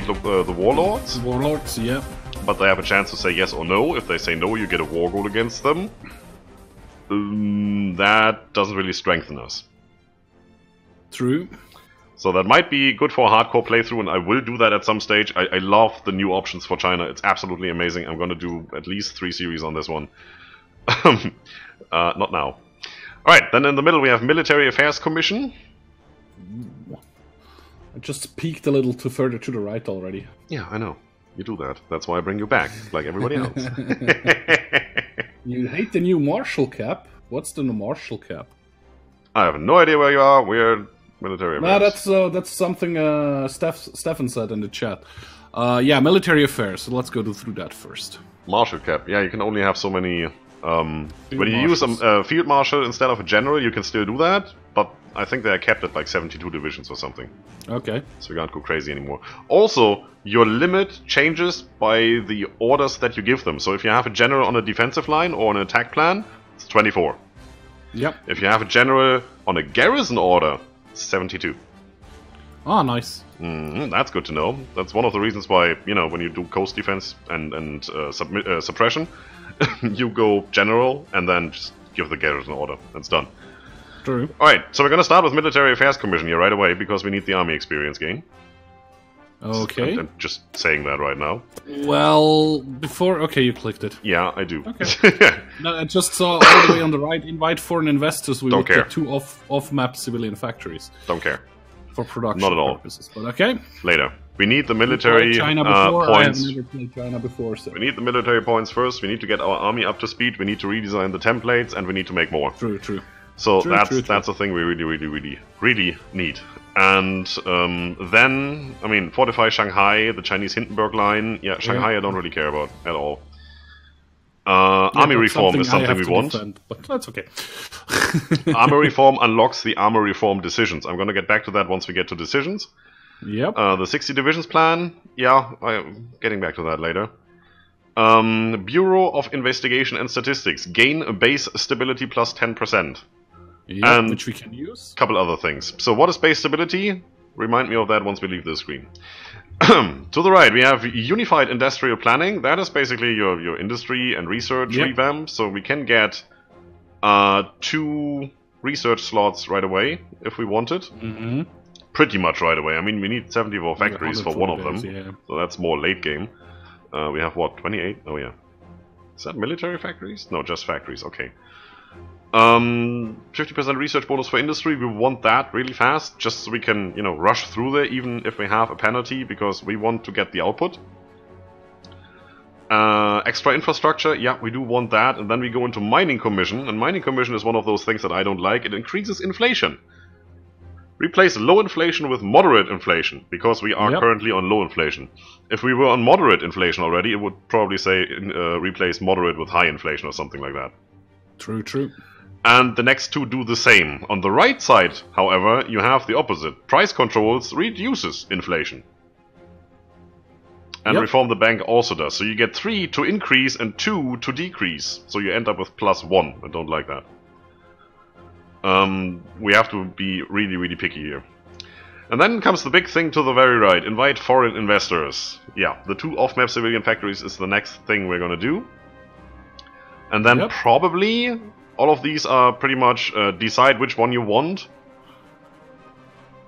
subjugate the warlords. Warlords, yeah. But they have a chance to say yes or no. If they say no, you get a war goal against them. That doesn't really strengthen us. True. So that might be good for a hardcore playthrough, and I will do that at some stage. I love the new options for China. It's absolutely amazing. I'm going to do at least 3 series on this one. Not now. Alright, then in the middle we have Military Affairs Commission. I just peeked a little too further to the right already. Yeah, I know. You do that. That's why I bring you back, like everybody else. You hate the new Marshall cap? What's the new Marshall cap? I have no idea where you are. We're military affairs. No, that's something Stefan said in the chat. Yeah, military affairs. So let's go through that first. Marshal cap. Yeah, you can only have so many. When you use a field marshal instead of a general, you can still do that. But I think they're capped at like 72 divisions or something. Okay. So you can't go crazy anymore. Also, your limit changes by the orders that you give them. So if you have a general on a defensive line or an attack plan, it's 24. Yep. If you have a general on a garrison order, it's 72. Ah, nice. That's good to know. That's one of the reasons why, you know, when you do coast defense and suppression, you go general and then just give the garrison order. That's done. True. Alright, so we're going to start with Military Affairs Commission here right away, because we need the army experience gain. Okay. I'm just saying that right now. Well, before... Okay, you clicked it. Yeah, I do. Okay. No, I just saw all the way on the right, invite foreign investors. We Don't will care. get 2 off-map civilian factories. Don't care. For production Not at all. purposes. But okay. Later. We need the military China before. points. I have never played China before, so... We need the military points first. We need to get our army up to speed. We need to redesign the templates, and we need to make more. True, true. So True, that's a thing we really need. And then, I mean, fortify Shanghai, the Chinese Hindenburg line. Yeah, Shanghai I don't really care about at all. Army reform is something we want. Defend, but that's okay. Army reform unlocks the army reform decisions. I'm going to get back to that once we get to decisions. Yep. The 60 divisions plan, yeah, I'm getting back to that later. Bureau of Investigation and Statistics, gain a base stability plus 10%. Yeah, and which we can use. A couple other things. So what is base stability? Remind me of that once we leave the screen. To the right, we have Unified Industrial Planning. That is basically your industry and research revamp. So we can get 2 research slots right away if we wanted. Mm-hmm. Pretty much right away. I mean, we need 74 factories for one of them. Yeah. So that's more late game. We have what, 28? Oh yeah. Is that military factories? No, just factories. Okay. 50% research bonus for industry. We want that really fast, just so we can, you know, rush through there, even if we have a penalty, because we want to get the output. Extra infrastructure, yeah, we do want that. And then we go into mining commission, and mining commission is one of those things that I don't like. It increases inflation. Replace low inflation with moderate inflation, because we are currently on low inflation. If we were on moderate inflation already, it would probably say replace moderate with high inflation or something like that. True, true. And the next 2 do the same. On the right side, however, you have the opposite. Price controls reduces inflation. And reform the bank also does. So you get 3 to increase and 2 to decrease. So you end up with +1. I don't like that. We have to be really, really picky here. And then comes the big thing to the very right. Invite foreign investors. Yeah, the 2 off-map civilian factories is the next thing we're going to do. And then probably all of these are pretty much decide which one you want.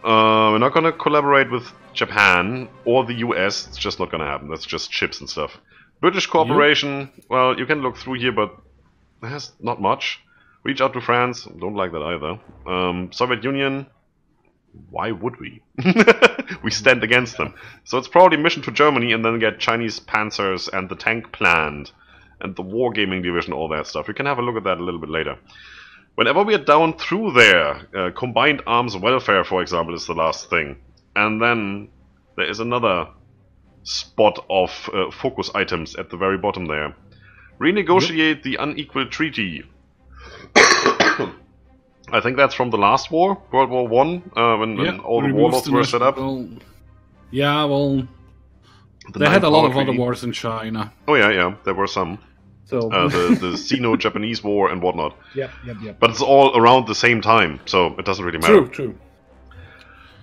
We're not going to collaborate with Japan or the US. It's just not going to happen. That's just chips and stuff. British cooperation, well, you can look through here, but there's not much. Reach out to France. Don't like that either. Soviet Union. Why would we? We stand against them. So it's probably mission to Germany and then get Chinese panzers and the tank plant. And the wargaming division, all that stuff. We can have a look at that a little bit later. Whenever we are down through there, combined arms welfare, for example, is the last thing. And then there is another spot of focus items at the very bottom there. Renegotiate the unequal treaty. I think that's from the last war, World War One, when all the warlords were set up. Yeah, well, they had a lot of other wars in China. Oh yeah, there were some. So the Sino-Japanese War and whatnot. Yep. But it's all around the same time, so it doesn't really matter. True.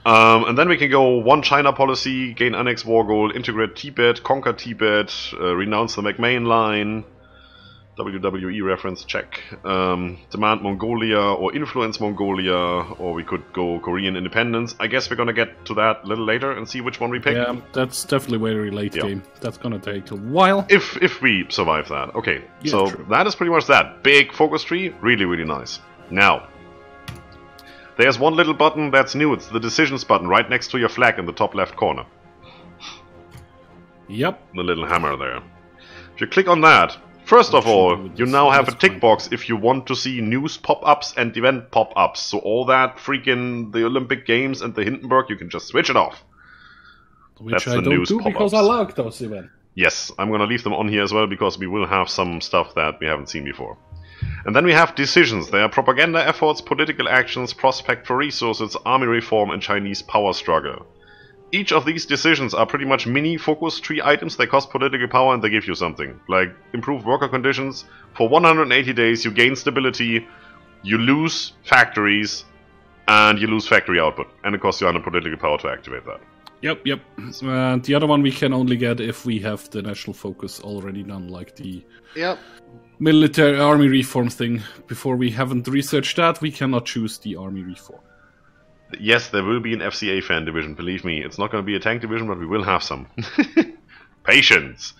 And then we can go one China policy, gain annex war goal, integrate Tibet, conquer Tibet, renounce the McMahon line, WWE reference check, demand Mongolia or influence Mongolia, or we could go Korean independence. I guess we're gonna get to that a little later and see which one we pick. Yeah, that's definitely very late game. That's gonna take a while. If we survive that. Okay, yeah, so true. That is pretty much that. Big focus tree, really, really nice. Now, there's one little button that's new. It's the decisions button right next to your flag in the top left corner. Yep. The little hammer there. If you click on that, first of all, you now have a tick box if you want to see news pop-ups and event pop-ups. So all that freaking the Olympic Games and the Hindenburg, you can just switch it off. Which I don't do because I like those events. Yes, I'm gonna leave them on here as well because we will have some stuff that we haven't seen before. And then we have decisions. There are propaganda efforts, political actions, prospect for resources, army reform, and Chinese power struggle. Each of these decisions are pretty much mini focus tree items. They cost political power and they give you something. Like, improve worker conditions. For 180 days you gain stability, you lose factories, and you lose factory output. And it costs you 100 political power to activate that. Yep. The other one we can only get if we have the national focus already done, like the military army reform thing. Before we haven't researched that, we cannot choose the army reform. Yes, there will be an FCA fan division, believe me. It's not going to be a tank division, but we will have some. Patience!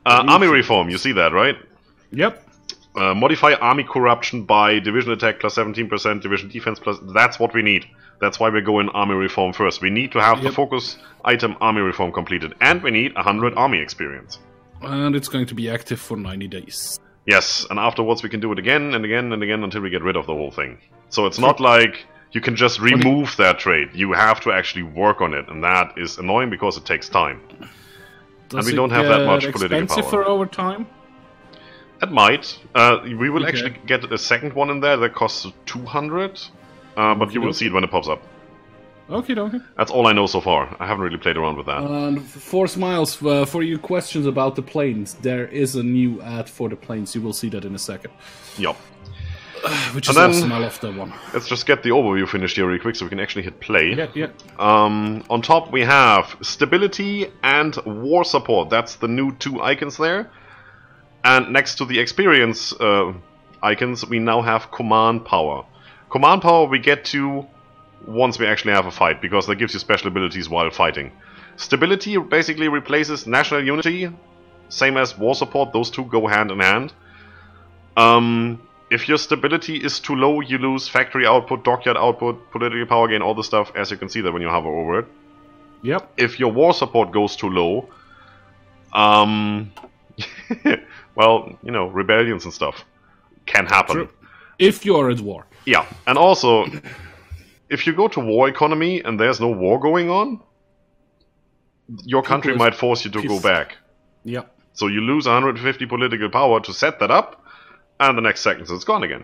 Army reform, you see that, right? Yep. Modify army corruption by division attack plus 17%, division defense plus... That's what we need. That's why we're going army reform first. We need to have the focus item army reform completed. And we need 100 army experience. And it's going to be active for 90 days. Yes, and afterwards we can do it again and again and again until we get rid of the whole thing. So it's not like you can just remove that trait. You have to actually work on it, and that is annoying because it takes time. And we don't have that much political power. Expensive over time? It might. We will actually get a second one in there that costs 200, but you will see it when it pops up. Okay. That's all I know so far. I haven't really played around with that. And 4 Smiles, for your questions about the planes, there is a new ad for the planes. You will see that in a second. Yup. Which is awesome, I love that one. Let's just get the overview finished here really quick so we can actually hit play. Yeah. On top we have stability and war support. That's the new 2 icons there. And next to the experience icons, we now have command power. Command power we get to once we actually have a fight, because that gives you special abilities while fighting. Stability basically replaces national unity, same as war support. Those two go hand in hand. If your stability is too low, you lose factory output, dockyard output, political power gain, all the stuff, as you can see that when you hover over it. Yep. If your war support goes too low, well, you know, rebellions and stuff can happen. True. If you're at war. Yeah, and also, if you go to war economy and there's no war going on, your country might force you to go back. Yep. So you lose 150 political power to set that up, and the next seconds it's gone again.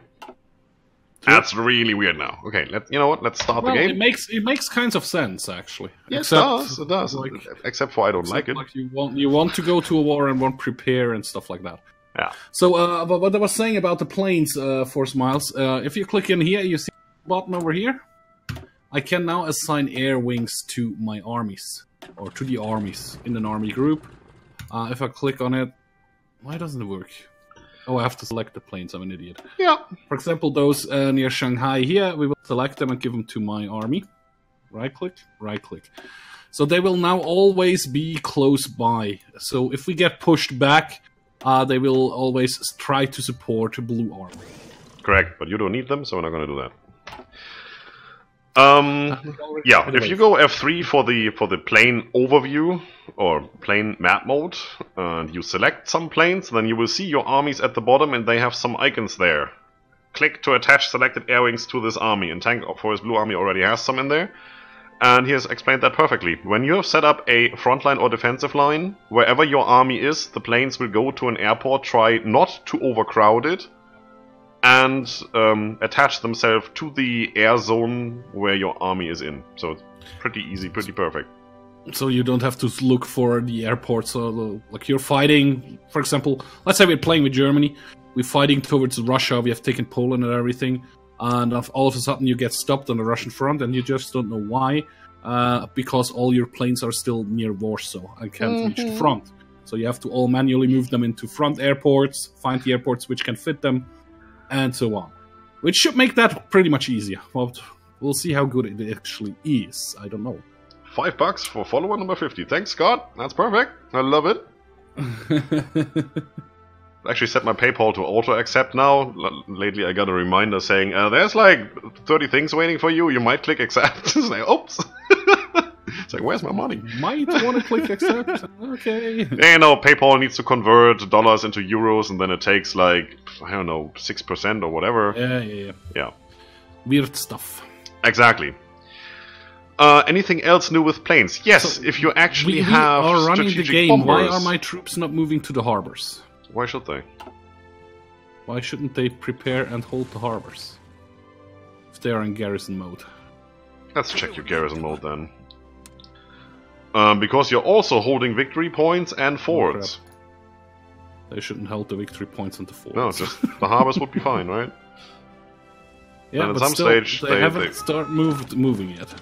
That's really weird now. Okay, you know what? Let's start the game. It makes kinds of sense actually. Yeah, it does. Like, except for I don't like it. Like you want to go to a war and want to prepare and stuff like that. Yeah. So what I was saying about the planes, 4 Smiles. If you click in here, you see the button over here. I can now assign air wings to my armies, or to the armies in an army group. If I click on it, why doesn't it work? Oh, I have to select the planes. I'm an idiot. Yeah. For example, those near Shanghai here, we will select them and give them to my army. Right-click, right-click. So they will now always be close by. So if we get pushed back, they will always try to support Blue Army. Correct, but you don't need them, so we're not going to do that. Yeah, if you go F3 for the plane overview or plane map mode, and you select some planes, then you will see your armies at the bottom, and they have some icons there. Click to attach selected air wings to this army, and Tank for his blue army already has some in there. And he has explained that perfectly. When you have set up a frontline or defensive line, wherever your army is, the planes will go to an airport, try not to overcrowd it, and attach themselves to the air zone where your army is in. So it's pretty easy, pretty perfect. So you don't have to look for the airport. So like you're fighting, for example, let's say we're playing with Germany, we're fighting towards Russia, we have taken Poland and everything, and all of a sudden you get stopped on the Russian front and you just don't know why. because all your planes are still near Warsaw and can't reach the front. So you have to all manually move them into front airports, find the airports which can fit them, and so on. Which should make that pretty much easier. Well, we'll see how good it actually is. I don't know. $5 for follower number 50. Thanks, Scott. That's perfect. I love it. Actually set my PayPal to auto-accept now. Lately I got a reminder saying, there's like 30 things waiting for you. You might click accept. It's like, oops. It's like, where's my money? Might want to click accept. Okay. Yeah, you know, PayPal needs to convert dollars into euros, and then it takes like, I don't know, 6% or whatever. Yeah. Weird stuff. Exactly. Anything else new with planes? Yes, so if you actually have are running the strategic game. bombers. Why are my troops not moving to the harbors? Why should they? Why shouldn't they prepare and hold the harbors? If they are in garrison mode. Let's check your garrison mode then. Because you're also holding victory points and forts. They shouldn't hold the victory points and the forts. No, just the harbors would be fine, right? Yeah, and but at some still, stage they haven't started moving yet.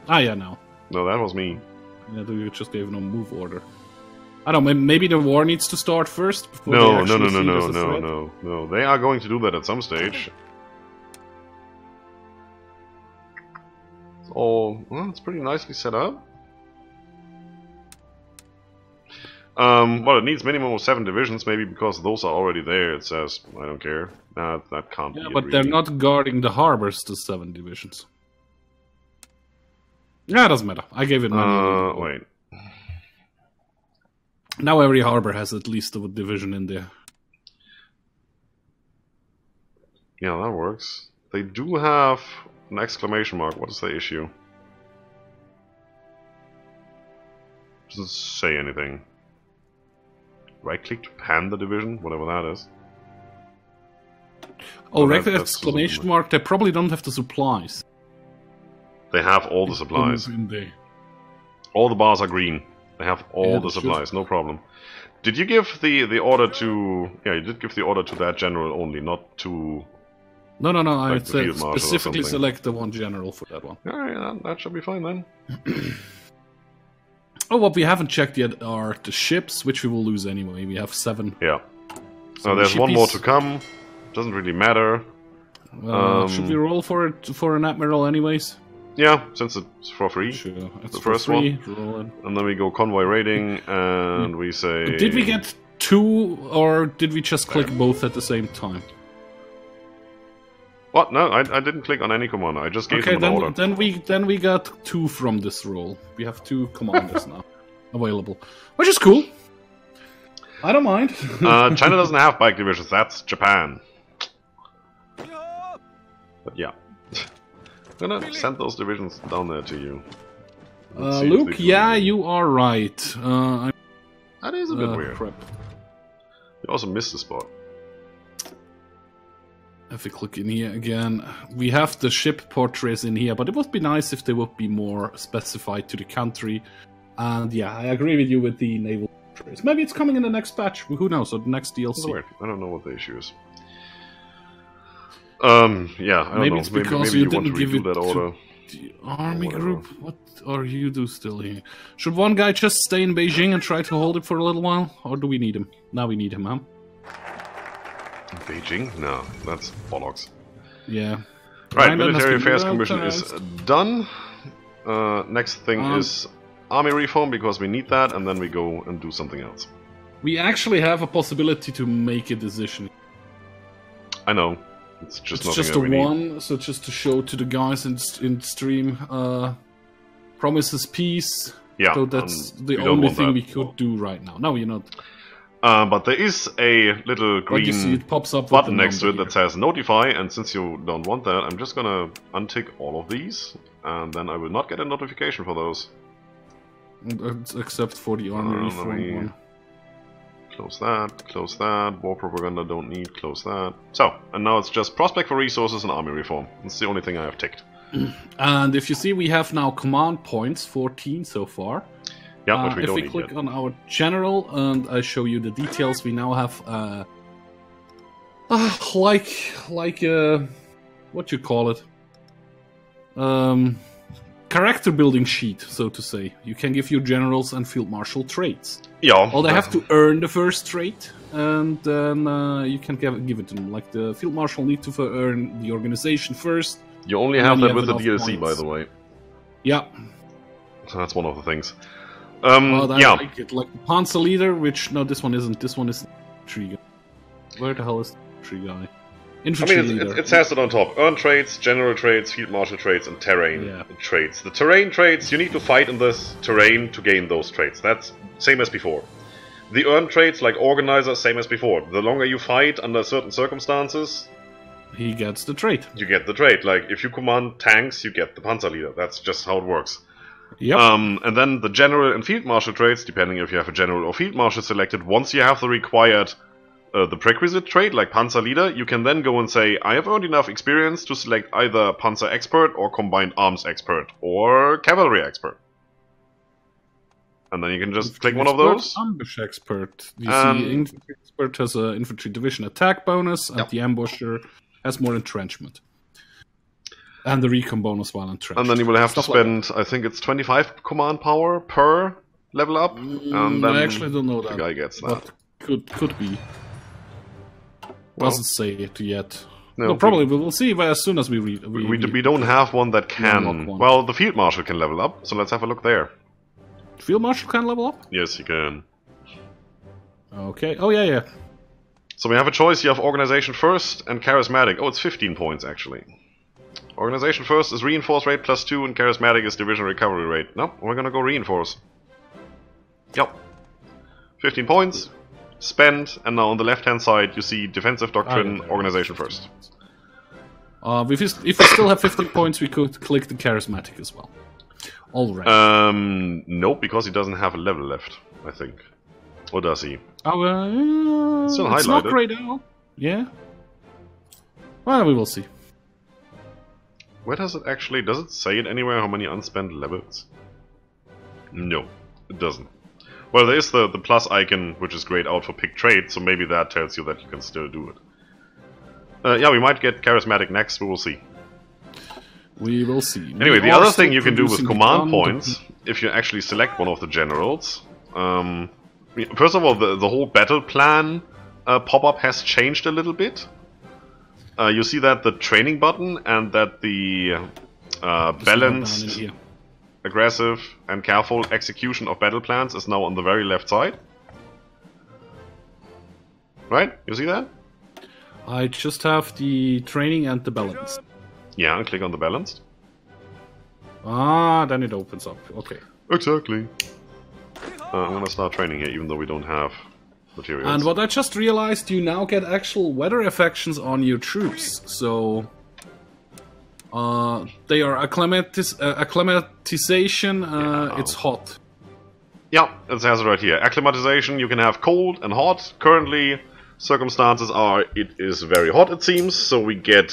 Ah, yeah, no. No, that was me. Yeah, you just gave no move order. I don't know, maybe the war needs to start first before No. They are going to do that at some stage. It's all... Well, it's pretty nicely set up. Well, it needs minimum of 7 divisions, maybe because those are already there. It says, I don't care. That can't be it, but really. they're not guarding the harbors, the 7 divisions. Yeah, it doesn't matter. I gave it money. Wait. Now every harbor has at least a division in there. Yeah, that works. They do have an exclamation mark. What is the issue? Doesn't say anything. Right click to pan the division, whatever that is. Oh, right, exclamation mark. They probably don't have the supplies. They have all the supplies. In there. All the bars are green. They have all the supplies, no problem. Did you give the order to... Yeah, you did give the order to that general only, not to... No, like I said specifically select the one general for that one. Alright, that should be fine then. Oh, what we haven't checked yet are the ships, which we will lose anyway. We have 7. Yeah. So there's one more to come. Doesn't really matter. Should we roll for an admiral anyways? Yeah, since it's for free. Sure, it's the first one. Roll it. And then we go convoy raiding, and we say... Did we get 2, or did we just click both at the same time? What? No, I didn't click on any command. I just gave them an order. Then we got 2 from this roll. We have 2 commanders now available, which is cool. I don't mind. China doesn't have bike divisions. That's Japan. But yeah. I'm gonna send those divisions down there to you. Luke, yeah, you are right. That is a bit weird. Crap. You also missed the spot. If we click in here again, we have the ship portraits in here, but it would be nice if they would be more specified to the country. And yeah, I agree with you with the naval portraits. Maybe it's coming in the next patch. Who knows? Or the next DLC. That's weird. I don't know what the issue is. Yeah, I don't know. It's because maybe you you want to didn't give redo it that order. The army group. What are you do still here? Should one guy just stay in Beijing and try to hold it for a little while, or do we need him? Now we need him, huh? Beijing? No, that's bollocks. Yeah. Right, Military Affairs Commission is done. Next thing is army reform, because we need that, and then we go and do something else. We actually have a possibility to make a decision. I know. It's just it's just a one, so just to show to the guys in stream. Promises peace. Yeah. So that's the only thing we could do right now. No, you're not. But there is a little green it pops up button next to it that says notify, and since you don't want that, I'm just gonna untick all of these, and then I will not get a notification for those. Except for the army reform one. Close that, war propaganda don't need, close that. So, and now it's just prospect for resources and army reform. That's the only thing I have ticked. And if you see, we have now command points, 14 so far. Yeah, which we if don't we need click yet. on our general and I show you the details, we now have like what you call it, kind character building sheet, so to say. You can give your generals and field marshal traits. Yeah. Well, they have to earn the first trait, and then you can give it to them. Like the field marshal need to earn the organization first. You only have that with the DLC, by the way. Yeah. So that's one of the things. Yeah. Like it. Like the Panzer leader, which no, this one isn't. This one is tree guy. Where the hell is the tree guy? Infantry leader. It says it on top. Earn traits, general traits, field marshal traits, and terrain traits. The terrain traits, you need to fight in this terrain to gain those traits. That's same as before. The earn traits, like organizer, same as before. The longer you fight under certain circumstances, he gets the trait. You get the trait. Like, if you command tanks, you get the Panzer leader. That's just how it works. Yep. And then the general and field marshal traits, depending if you have a general or field marshal selected, once you have the required the prerequisite trait, like Panzer Leader, you can then go and say, I have earned enough experience to select either Panzer Expert or Combined Arms Expert or Cavalry Expert. And then you can just click one of those. Ambush Expert. You see, Infantry Expert has an Infantry Division attack bonus, and the Ambusher has more entrenchment. And the Recon bonus while entrenched. And then you will have to spend, I think it's 25 command power per level up. And then I actually don't know that. The guy gets that. Could be. Doesn't say it yet. No, probably we'll see as soon as we read. We don't have one that can. Well, the Field Marshal can level up, so let's have a look there. Field Marshal can level up? Yes, he can. Okay. Oh, yeah. So we have a choice. You have Organization First and Charismatic. Oh, it's 15 points, actually. Organization First is Reinforce rate +2, and Charismatic is Division recovery rate. No, we're gonna go Reinforce. Yep. 15 points. Spend, and now on the left-hand side you see Defensive Doctrine, Organization First. If we still have 15 points, we could click the Charismatic as well. Alright. Nope, because he doesn't have a level left, I think. Or does he? Oh, still highlighted. It's not grayed out. Yeah. Well, we will see. Where does it actually... Does it say it anywhere how many unspent levels? No, it doesn't. Well, there is the plus icon, which is grayed out for pick trade, so maybe that tells you that you can still do it. Yeah, we might get Charismatic next, we will see. We will see. Anyway, the other thing you can do with command points, if you actually select one of the generals... first of all, the whole battle plan pop-up has changed a little bit. You see that the training button and that the balanced, aggressive, and careful execution of battle plans is now on the very left side. Right? You see that? I just have the training and the balanced. Yeah, and click on the balanced. Then it opens up. Okay. Exactly. I'm gonna start training here, even though we don't have materials. And what I just realized, you now get actual weather affections on your troops. So they are acclimatization. It's hot. Yeah, it says it right here. Acclimatization. You can have cold and hot. Currently, circumstances are it is very hot. It seems so. We get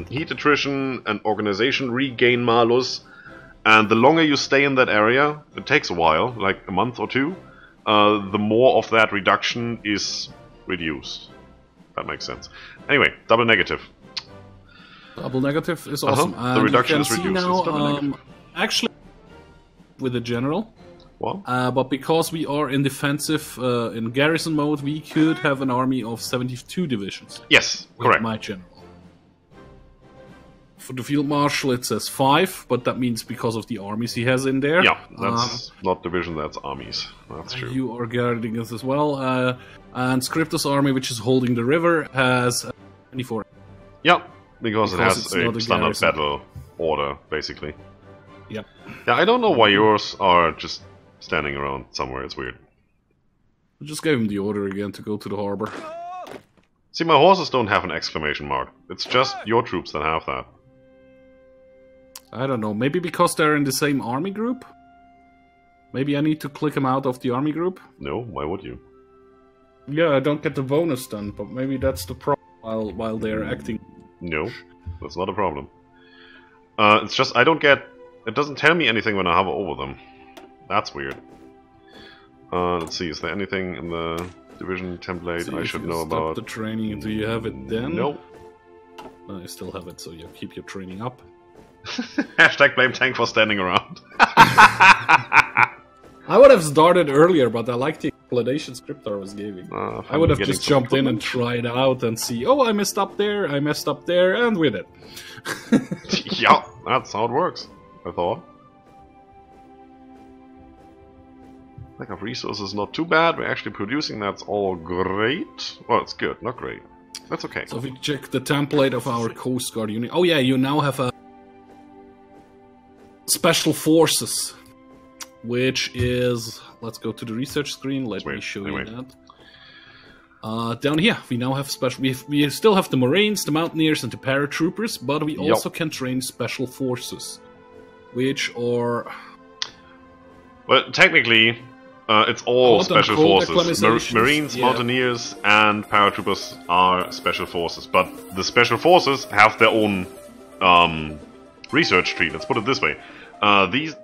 heat attrition and organization regain malus. And the longer you stay in that area, it takes a while, like a month or two. The more of that reduction is reduced. That makes sense. Anyway, double negative. Double negative is awesome. The reduction is reduced. Now, actually, with the general. What? But because we are in defensive, in garrison mode, we could have an army of 72 divisions. Yes, correct. My general. For the field marshal, it says 5, but that means because of the armies he has in there. Yeah, that's not division, that's armies. That's true. You are guarding us as well. And Scryptar's army, which is holding the river, has 24. Yeah, because it has a standard battle order, basically. Yep. Yeah, I don't know why yours are just standing around somewhere. It's weird. I just gave him the order again to go to the harbor. See, my horses don't have an exclamation mark. It's just your troops that have that. I don't know. Maybe because they're in the same army group? Maybe I need to click them out of the army group? No, why would you? Yeah, I don't get the bonus then, but maybe that's the problem while they're acting. No, that's not a problem. It's just I don't get... It doesn't tell me anything when I hover over them. That's weird. Let's see, is there anything in the division template I should know about? The training, do you have it then? Nope. I still have it, so you keep your training up. Hashtag blame tank for standing around. I would have started earlier, but I like the explanation Scryptar was giving. I would have just jumped in and tried out and see, oh, I messed up there, and with it. Yeah, that's how it works, I thought. Lack of resources not too bad. We're actually producing, that's all great. Well, it's good, not great. That's okay. So if we check the template of our Coast Guard unit... Oh yeah, you now have a... Special Forces. Which is... Let's go to the research screen, let me show you that. Down here, we now have special... We still have the Marines, the Mountaineers, and the Paratroopers, but we also can train Special Forces. Which are... Well, technically... it's all special forces. Marines, Mountaineers, and Paratroopers are special forces. But the special forces have their own research tree. Let's put it this way. These